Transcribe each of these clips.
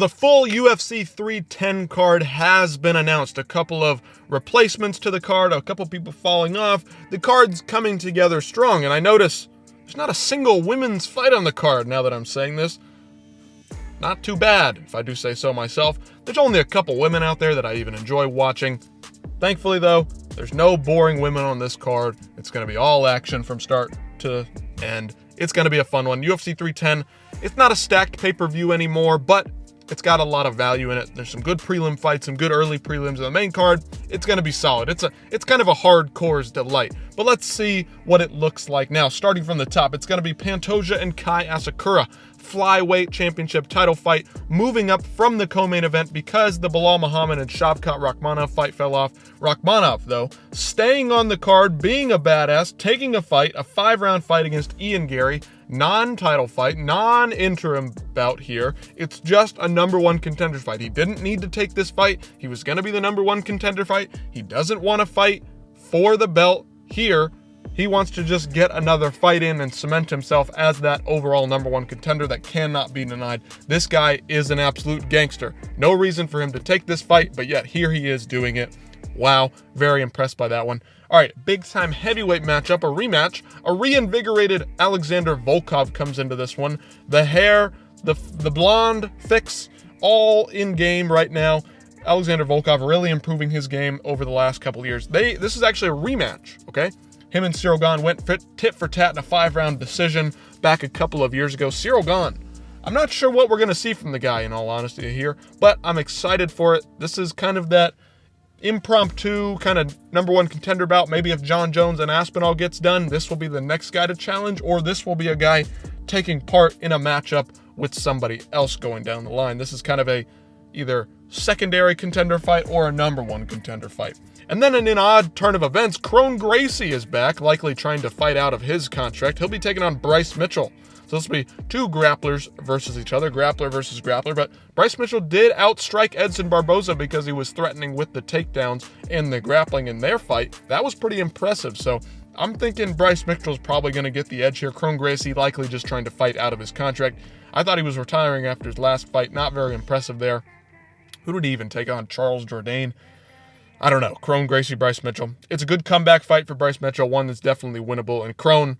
The full UFC 310 card has been announced. A couple of replacements to the card, a couple people falling off. The card's coming together strong, and I notice there's not a single women's fight on the card now that I'm saying this. Not too bad, if I do say so myself. There's only a couple women out there that I even enjoy watching. Thankfully, though, there's no boring women on this card. It's going to be all action from start to end. It's going to be a fun one. UFC 310, it's not a stacked pay-per-view anymore, but it's got a lot of value in it. There's some good prelim fights, some good early prelims on the main card. It's going to be solid. It's kind of a hardcore's delight. But let's see what it looks like now. Starting from the top, it's going to be Pantoja and Kai Asakura flyweight championship title fight, moving up from the co-main event because the Bilal Muhammad and Shavkat Rakhmonov fight fell off. Rakhmonov, though, staying on the card, being a badass, taking a fight, a 5-round fight against Ian Gary, non-title fight, non-interim bout here. It's just a number one contender fight. He didn't need to take this fight. He was going to be the number one contender fight. He doesn't want to fight for the belt here. He wants to just get another fight in and cement himself as that overall number one contender that cannot be denied. This guy is an absolute gangster. No reason for him to take this fight, but yet here he is doing it. Wow, very impressed by that one. All right, big time heavyweight matchup, a rematch. A reinvigorated Alexander Volkov comes into this one. The hair, the blonde fix, all in game right now. Alexander Volkov really improving his game over the last couple of years. This is actually a rematch, okay? Him and Ciryl Gane went tit for tat in a 5-round decision back a couple of years ago. Ciryl Gane, I'm not sure what we're going to see from the guy, in all honesty here, but I'm excited for it. This is kind of that impromptu kind of number one contender bout. Maybe if John Jones and Aspinall gets done, this will be the next guy to challenge, or this will be a guy taking part in a matchup with somebody else going down the line. This is kind of a either secondary contender fight or a number one contender fight. And then in an odd turn of events, Kron Gracie is back, likely trying to fight out of his contract. He'll be taking on Bryce Mitchell. So this will be two grapplers versus each other, grappler versus grappler. But Bryce Mitchell did outstrike Edson Barboza because he was threatening with the takedowns and the grappling in their fight. That was pretty impressive. So I'm thinking Bryce Mitchell's probably going to get the edge here. Kron Gracie likely just trying to fight out of his contract. I thought he was retiring after his last fight. Not very impressive there. Who did he even take on? Charles Jourdain? I don't know. Kron Gracie, Bryce Mitchell. It's a good comeback fight for Bryce Mitchell. One that's definitely winnable. And Kron,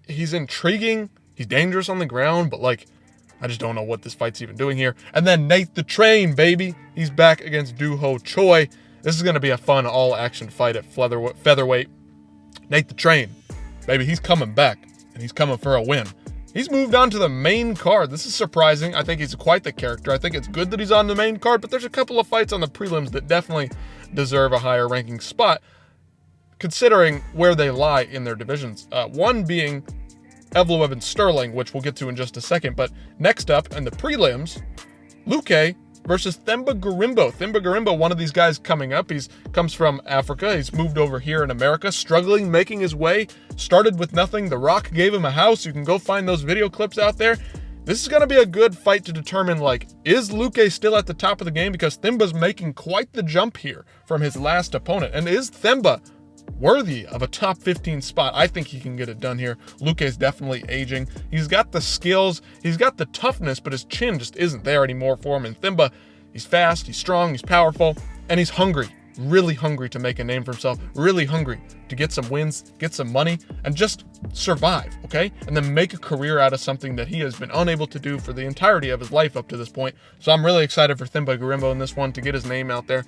he's intriguing. He's dangerous on the ground, but I just don't know what this fight's even doing here. And then Nate the Train, baby. He's back against Doo Ho Choi. This is going to be a fun all-action fight at featherweight. Nate the Train, baby, he's coming back, and he's coming for a win. He's moved on to the main card. This is surprising. I think he's quite the character. I think it's good that he's on the main card, but there's a couple of fights on the prelims that definitely deserve a higher ranking spot, considering where they lie in their divisions. One being Evloev and Sterling, which we'll get to in just a second. But next up in the prelims, Luque versus Themba Gorimbo. Themba Gorimbo, one of these guys coming up. He comes from Africa. He's moved over here in America, struggling, making his way. Started with nothing. The Rock gave him a house. You can go find those video clips out there. This is going to be a good fight to determine, is Luque still at the top of the game? Because Themba's making quite the jump here from his last opponent. And is Themba worthy of a top 15 spot? I think he can get it done here. Luque's definitely aging. He's got the skills, he's got the toughness, but his chin just isn't there anymore for him. And Themba, he's fast, he's strong, he's powerful, and he's hungry. Really hungry to make a name for himself. Really hungry to get some wins, get some money, and just survive, okay? And then make a career out of something that he has been unable to do for the entirety of his life up to this point. So I'm really excited for Themba Gorimbo in this one to get his name out there,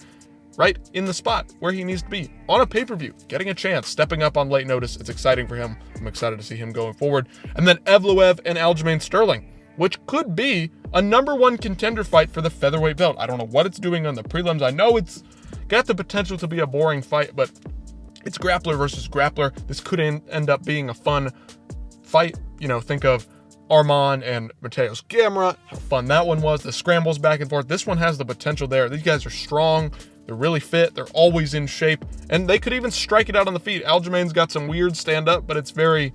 right in the spot where he needs to be, on a pay-per-view, getting a chance, stepping up on late notice. It's exciting for him. I'm excited to see him going forward. And then Evloev and Aljamain Sterling, which could be a number one contender fight for the featherweight belt. I don't know what it's doing on the prelims. I know it's got the potential to be a boring fight, but it's grappler versus grappler. This could end up being a fun fight. Think of Arman and Mateus Gamera, how fun that one was. The scrambles back and forth. This one has the potential there. These guys are strong. They're really fit. They're always in shape. And they could even strike it out on the feet. Aljamain's got some weird stand-up, but it's very,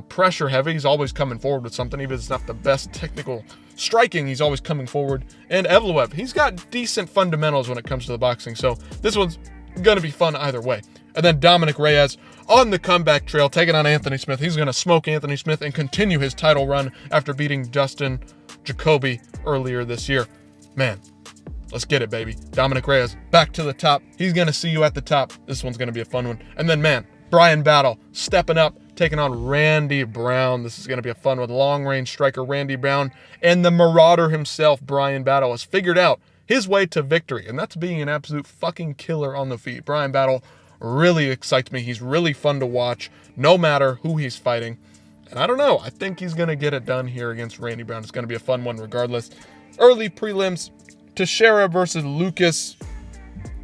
pressure heavy. He's always coming forward with something. Even if it's not the best technical striking, he's always coming forward. And Evloev, he's got decent fundamentals when it comes to the boxing. So this one's going to be fun either way. And then Dominic Reyes on the comeback trail, taking on Anthony Smith. He's going to smoke Anthony Smith and continue his title run after beating Dustin Jacoby earlier this year. Man, let's get it, baby. Dominic Reyes, back to the top. He's going to see you at the top. This one's going to be a fun one. And then, man, Bryan Battle stepping up, taking on Randy Brown. This is going to be a fun one. Long-range striker Randy Brown and the Marauder himself, Bryan Battle, has figured out his way to victory, and that's being an absolute fucking killer on the feet. Bryan Battle really excites me. He's really fun to watch, no matter who he's fighting. And I don't know. I think he's going to get it done here against Randy Brown. It's going to be a fun one regardless. Early prelims, Teixeira versus Lucas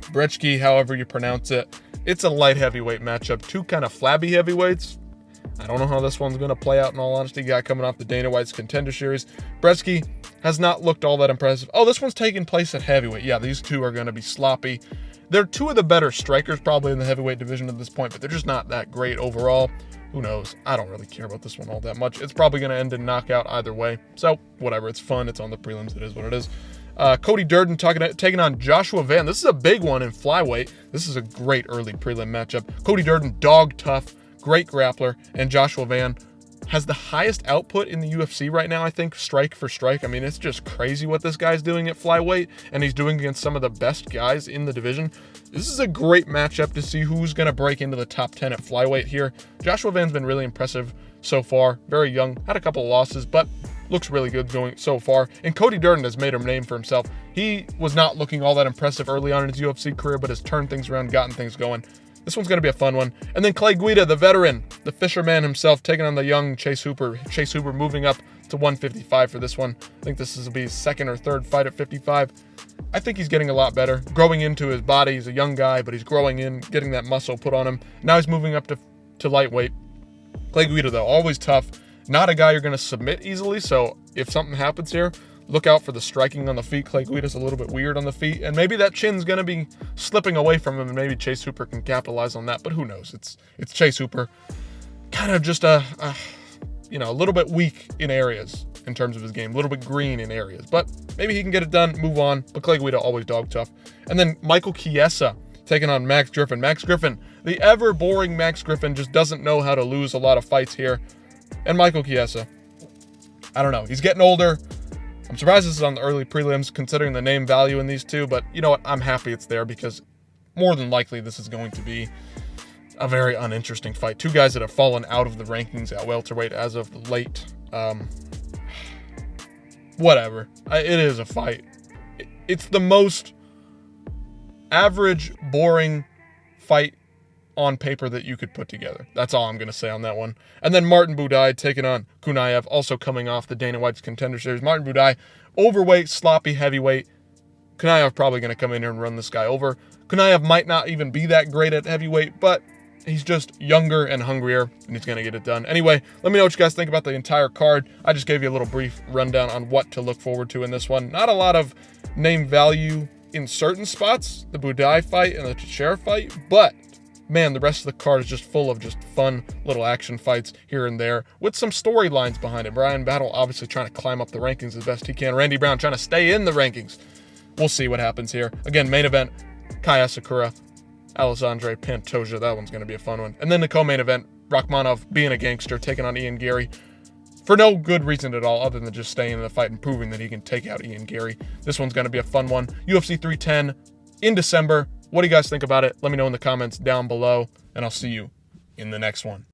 Brzeski, however you pronounce it. It's a light heavyweight matchup. Two kind of flabby heavyweights. I don't know how this one's going to play out, in all honesty. Guy coming off the Dana White's Contender Series. Brzeski has not looked all that impressive. Oh, this one's taking place at heavyweight. Yeah, these two are going to be sloppy. They're two of the better strikers probably in the heavyweight division at this point, but they're just not that great overall. Who knows? I don't really care about this one all that much. It's probably going to end in knockout either way. So, whatever. It's fun. It's on the prelims. It is what it is. Cody Durden taking on Joshua Van. This is a big one in flyweight. This is a great early prelim matchup. Cody Durden, dog tough, great grappler, and Joshua Van has the highest output in the UFC right now, I think, strike for strike. I mean, it's just crazy what this guy's doing at flyweight, and he's doing against some of the best guys in the division. This is a great matchup to see who's going to break into the top 10 at flyweight here. Joshua Van's been really impressive so far. Very young, had a couple of losses, but looks really good going so far. And Cody Durden has made a name for himself. He was not looking all that impressive early on in his UFC career, but has turned things around, gotten things going. This one's going to be a fun one. And then Clay Guida, the veteran, the fisherman himself, taking on the young Chase Hooper. Chase Hooper moving up to 155 for this one. I think this will be his second or third fight at 55. I think he's getting a lot better, growing into his body. He's a young guy, but he's growing in, getting that muscle put on him. Now he's moving up to lightweight. Clay Guida, though, always tough. Not a guy you're going to submit easily, so if something happens here, look out for the striking on the feet. Clay Guida's a little bit weird on the feet, and maybe that chin's going to be slipping away from him, and maybe Chase Hooper can capitalize on that, but who knows? It's Chase Hooper. Kind of just a little bit weak in areas in terms of his game, a little bit green in areas, but maybe he can get it done, move on. But Clay Guida, always dog tough. And then Michael Chiesa taking on Max Griffin. Max Griffin, the ever boring Max Griffin, just doesn't know how to lose a lot of fights here. And Michael Chiesa, I don't know. He's getting older. I'm surprised this is on the early prelims considering the name value in these two, but you know what? I'm happy it's there because more than likely this is going to be a very uninteresting fight. Two guys that have fallen out of the rankings at welterweight as of late. Whatever. It is a fight. It's the most average, boring fight on paper that you could put together. That's all I'm going to say on that one. And then Martin Buday taking on Kunaev, also coming off the Dana White's Contender Series. Martin Buday, overweight, sloppy, heavyweight. Kunaev probably going to come in here and run this guy over. Kunaev might not even be that great at heavyweight, but he's just younger and hungrier, and he's going to get it done. Anyway, let me know what you guys think about the entire card. I just gave you a little brief rundown on what to look forward to in this one. Not a lot of name value in certain spots, the Buday fight and the Teixeira fight, but man, the rest of the card is just full of just fun little action fights here and there with some storylines behind it. Bryan Battle obviously trying to climb up the rankings as best he can. Randy Brown trying to stay in the rankings. We'll see what happens here. Again, main event, Kaya Sakura, Alexandre Pantoja. That one's going to be a fun one. And then the co-main event, Rakhmonov being a gangster, taking on Ian Gary for no good reason at all other than just staying in the fight and proving that he can take out Ian Gary. This one's going to be a fun one. UFC 310 in December. What do you guys think about it? Let me know in the comments down below, and I'll see you in the next one.